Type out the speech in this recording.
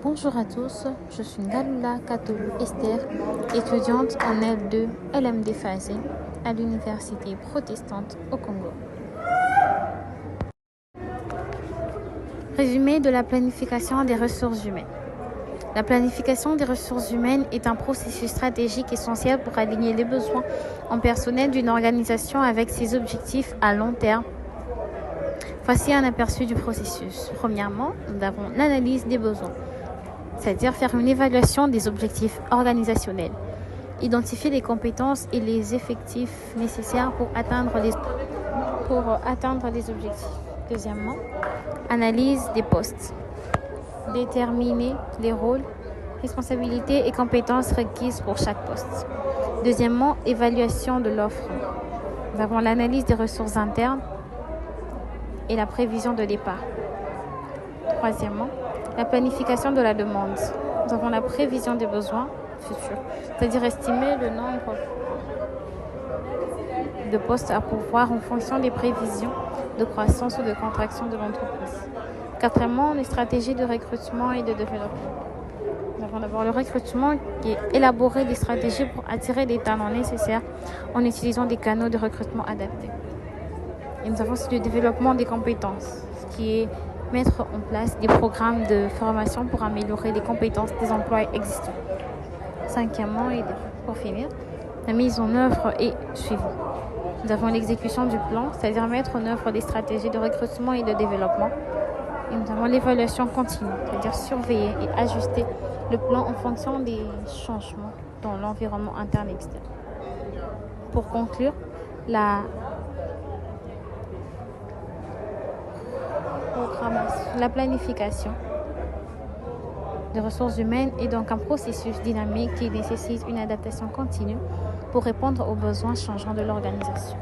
Bonjour à tous, je suis Ngalula Katolu Esther, étudiante en L2 LMD Phasé à l'Université protestante au Congo. Résumé de la planification des ressources humaines. La planification des ressources humaines est un processus stratégique essentiel pour aligner les besoins en personnel d'une organisation avec ses objectifs à long terme. Voici un aperçu du processus. Premièrement, nous avons l'analyse des besoins, c'est-à-dire faire une évaluation des objectifs organisationnels, identifier les compétences et les effectifs nécessaires pour atteindre les objectifs. Deuxièmement, analyse des postes, déterminer les rôles, responsabilités et compétences requises pour chaque poste. Deuxièmement, évaluation de l'offre. Nous avons l'analyse des ressources internes et la prévision de départ. Troisièmement, la planification de la demande. Nous avons la prévision des besoins futurs, c'est-à-dire estimer le nombre de postes à pourvoir en fonction des prévisions de croissance ou de contraction de l'entreprise. Quatrièmement, les stratégies de recrutement et de développement. Nous avons d'abord le recrutement qui est élaborer des stratégies pour attirer les talents nécessaires en utilisant des canaux de recrutement adaptés. Et nous avons aussi le développement des compétences, ce qui est mettre en place des programmes de formation pour améliorer les compétences des employés existants. Cinquièmement, et pour finir, la mise en œuvre est suivie. Nous avons l'exécution du plan, c'est-à-dire mettre en œuvre des stratégies de recrutement et de développement. Et nous avons l'évaluation continue, c'est-à-dire surveiller et ajuster le plan en fonction des changements dans l'environnement interne et externe. Pour conclure, la planification des ressources humaines est donc un processus dynamique qui nécessite une adaptation continue pour répondre aux besoins changeants de l'organisation.